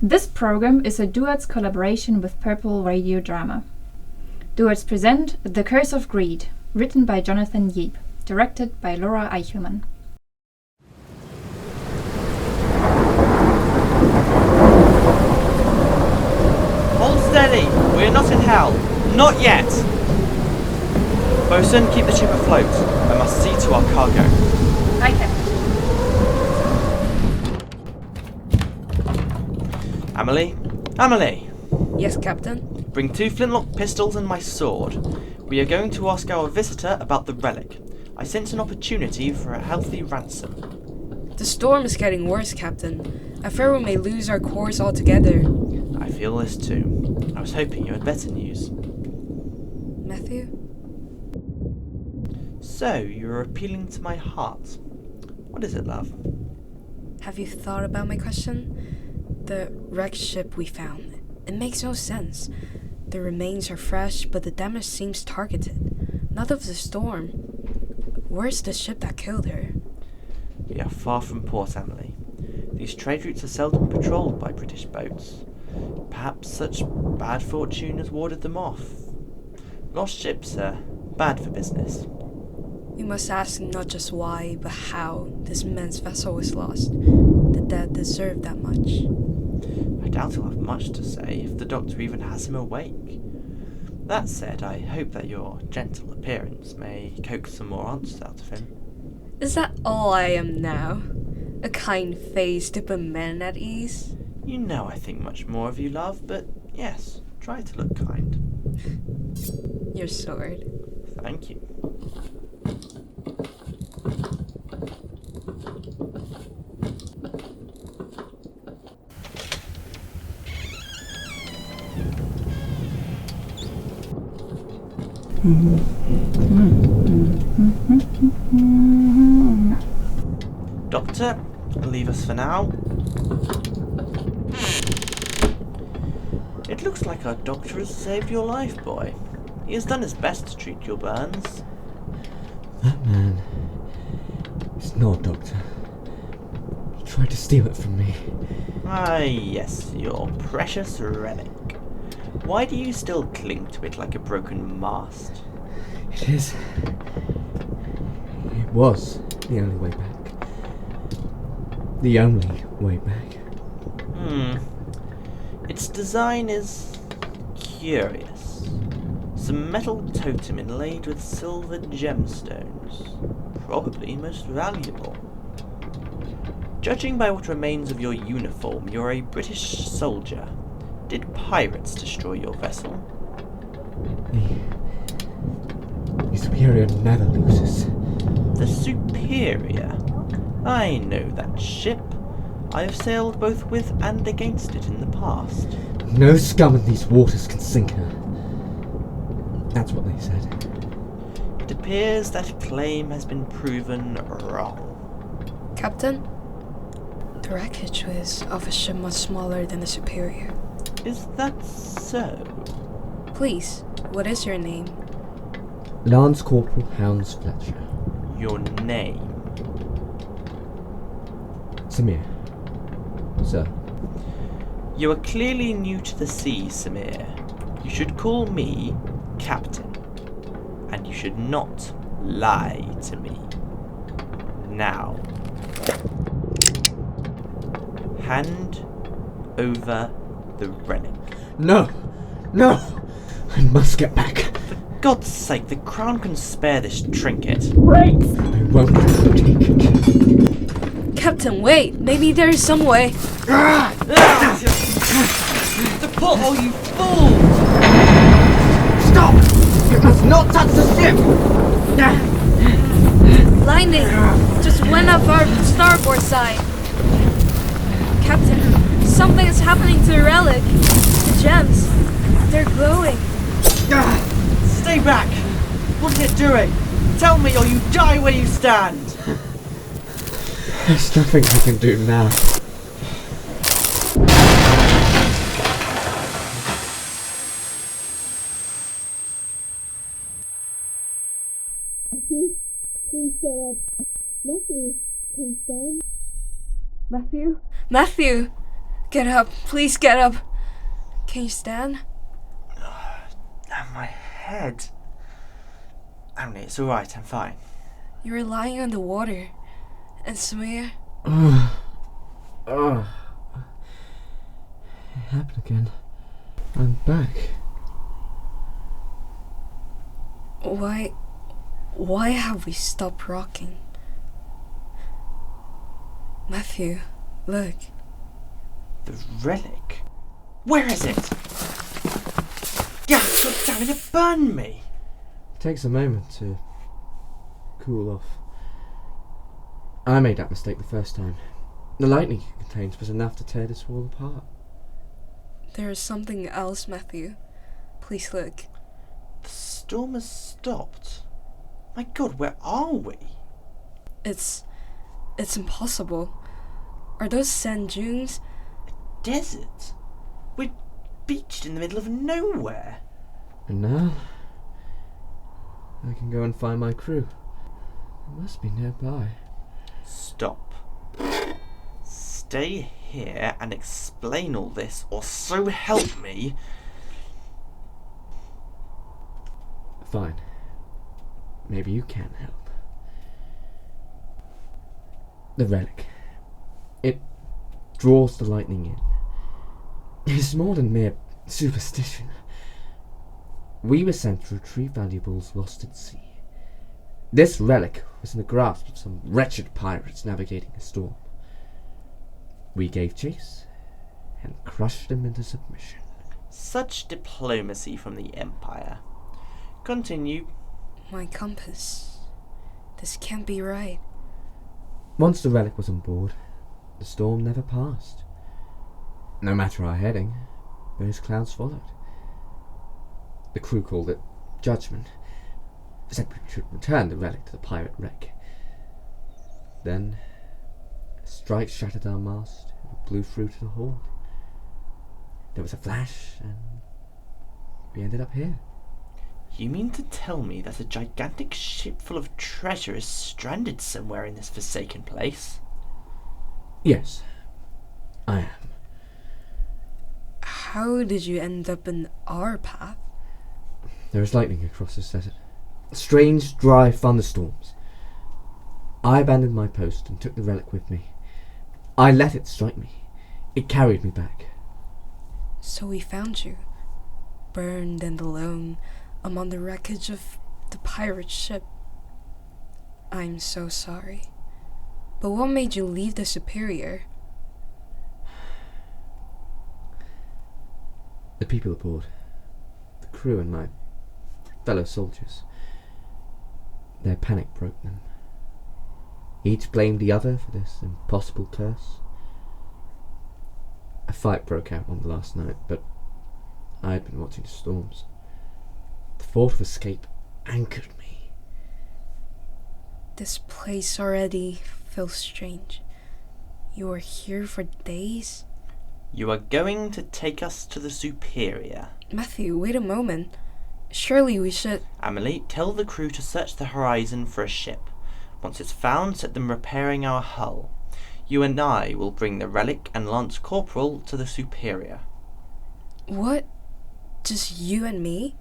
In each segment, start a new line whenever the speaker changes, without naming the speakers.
This program is a DUADS collaboration with Purple Radio Drama. DUADS present The Curse of Greed, written by Jonathan Yeap, directed by Laura Eichelmann.
Hold steady! We're not in hell! Not yet! Bosun, keep the ship afloat. I must see to our cargo.
Aye, Captain.
Amelie? Amelie!
Yes, Captain?
Bring 2 flintlock pistols and my sword. We are going to ask our visitor about the relic. I sense an opportunity for a healthy ransom.
The storm is getting worse, Captain. I fear we may lose our course altogether.
I feel this too. I was hoping you had better news.
Matthew?
So, you're appealing to my heart. What is it, love?
Have you thought about my question? The wrecked ship we found. It makes no sense. The remains are fresh, but the damage seems targeted. Not of the storm. Where's the ship that killed her?
We are far from port, Amelie. These trade routes are seldom patrolled by British boats. Perhaps such bad fortune has warded them off. Lost ships are bad for business.
We must ask not just why, but how this men's vessel was lost. The dead deserve that much.
I doubt he'll have much to say if the doctor even has him awake. That said, I hope that your gentle appearance may coax some more answers out of him.
Is that all I am now? A kind face to put men at ease?
You know I think much more of you, love, but yes, try to look kind.
Your sword.
Thank you. Doctor, leave us for now. It looks like our doctor has saved your life, boy. He has done his best to treat your burns.
That man is not a doctor. He tried to steal it from me.
Ah, yes, your precious relic. Why do you still cling to it like a broken mast?
It is. It was the only way back. The only way back.
Its design is curious. Some metal totem inlaid with silver gemstones. Probably most valuable. Judging by what remains of your uniform, you're a British soldier. Did pirates destroy your vessel?
The Superior never loses.
The Superior? I know that ship. I have sailed both with and against it in the past.
No scum in these waters can sink her. That's what they said.
It appears that claim has been proven wrong.
Captain? The wreckage was of a ship much smaller than the Superior.
Is that so?
Please, what is your name?
Lance Corporal Hounds-Fletcher.
Your name?
Samir. Sir.
You are clearly new to the sea, Samir. You should call me Captain. And you should not lie to me. Now. Hand over the relic.
No! No! I must get back.
For God's sake, the Crown can spare this trinket.
I won't take it.
Captain, wait! Maybe there is some way.
The porthole, you fool!
Stop! You must not touch the ship!
Lightning just went off our starboard side. Captain, something is happening to the relic. The gems, they're glowing.
Stay back! What's it doing? Tell me or you die where you stand!
There's nothing I can do now.
Please get up. Matthew, please stand. Matthew? Get up. Please get up. Can you stand?
And my head. Amelie, it's alright, I'm fine.
You're lying on the water. And Samir?
It happened again. I'm back.
Why have we stopped rocking? Matthew, look.
The relic? Where is it? Yeah, God damn it, it burned me!
It takes a moment to cool off. I made that mistake the first time. The lightning it contains was enough to tear this wall apart.
There is something else, Matthew. Please look.
The storm has stopped. My God, where are we?
It's impossible. Are those sand dunes?
A desert? We're beached in the middle of nowhere.
And now, I can go and find my crew. They must be nearby.
Stop. Stay here and explain all this, or so help me.
Fine. Maybe you can help. The relic. It draws the lightning in. It's more than mere superstition. We were sent to retrieve valuables lost at sea. This relic was in the grasp of some wretched pirates navigating a storm. We gave chase and crushed them into submission.
Such diplomacy from the Empire. Continue.
My compass. This can't be right.
Once the relic was on board, the storm never passed. No matter our heading, those clouds followed. The crew called it judgment, said we should return the relic to the pirate wreck. Then, a strike shattered our mast and blew through to the hold. There was a flash, and we ended up here.
You mean to tell me that a gigantic ship full of treasure is stranded somewhere in this forsaken place?
Yes, I am.
How did you end up in our path?
There is lightning across this desert. Strange, dry thunderstorms. I abandoned my post and took the relic with me. I let it strike me. It carried me back.
So we found you, burned and alone, among the wreckage of the pirate ship. I'm so sorry. But what made you leave the Superior?
The people aboard, the crew and my fellow soldiers. Their panic broke them. Each blamed the other for this impossible curse. A fight broke out on the last night, but I had been watching the storms. The thought of escape anchored me.
This place already feels strange. You are here for days?
You are going to take us to the Superior.
Matthew, wait a moment. Surely we should...
Amelie, tell the crew to search the horizon for a ship. Once it's found, set them repairing our hull. You and I will bring the relic and Lance Corporal to the Superior.
What? Just you and me?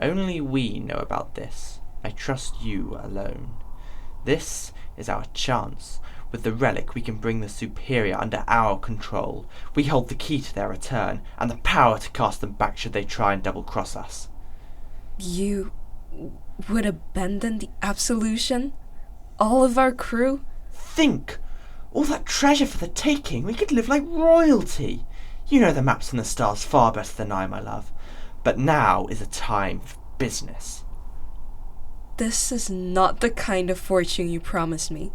Only we know about this. I trust you alone. This is our chance. With the relic, we can bring the Superior under our control. We hold the key to their return, and the power to cast them back should they try and double-cross us.
You would abandon the Absolution? All of our crew?
Think! All that treasure for the taking, we could live like royalty. You know the maps and the stars far better than I, my love. But now is a time for business.
This is not the kind of fortune you promised me.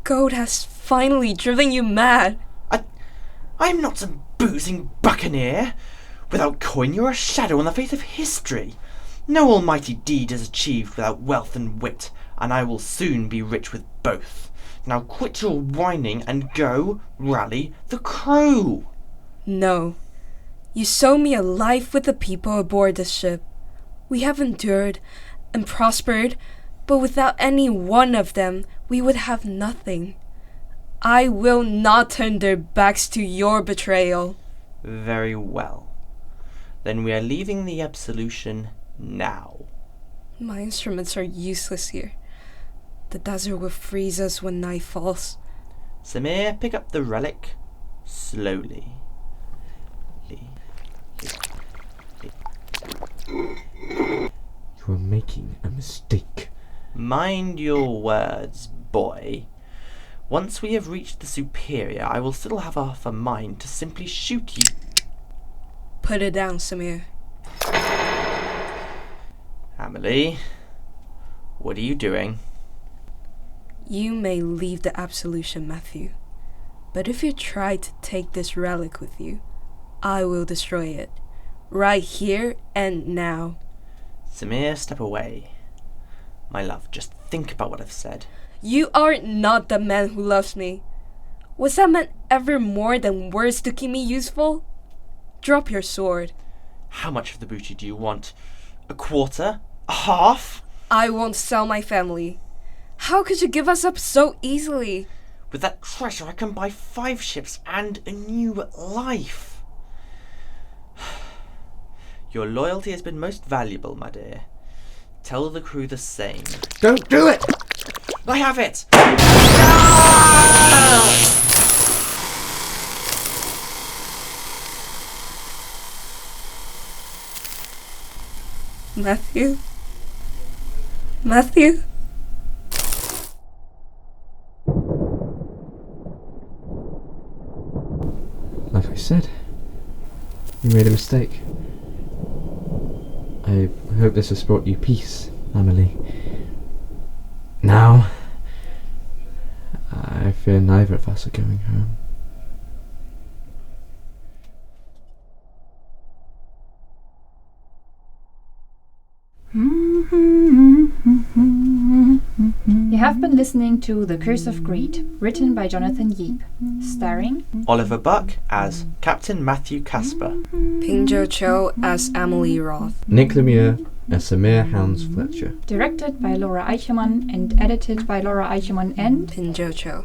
Gold has finally driven you mad.
I'm not some boozing buccaneer. Without coin, you're a shadow on the face of history. No almighty deed is achieved without wealth and wit, and I will soon be rich with both. Now quit your whining and go rally the crew.
No. You sold me a life with the people aboard the ship. We have endured and prospered, but without any one of them, we would have nothing. I will not turn their backs to your betrayal.
Very well. Then we are leaving the absolution now.
My instruments are useless here. The desert will freeze us when night falls.
Samir, pick up the relic slowly.
You are making a mistake.
Mind your words, boy. Once we have reached the Superior, I will still have half a mind to simply shoot you.
Put it down, Samir.
Amelie, what are you doing?
You may leave the absolution, Matthew. But if you try to take this relic with you, I will destroy it. Right here and now.
Samir, step away. My love, just think about what I've said.
You are not the man who loves me. Was that meant ever more than words to keep me useful? Drop your sword.
How much of the booty do you want? A quarter? A half?
I won't sell my family. How could you give us up so easily?
With that treasure I can buy 5 ships and a new life. Your loyalty has been most valuable, my dear. Tell the crew the same.
Don't do it!
I have it!
Matthew? Matthew?
Like I said, you made a mistake. I hope this has brought you peace, Amelie. Now, I fear neither of us are going home.
You have been listening to The Curse of Greed, written by Jonathan Yeap, starring
Oliver Buck as Captain Matthew Casper.
Pingjo Cho as Amelie Roth.
Nick Lemieux as Samir Hounds-Fletcher.
directed by Laura Eichelmann and edited by Laura Eichelmann and
Pingjo Cho.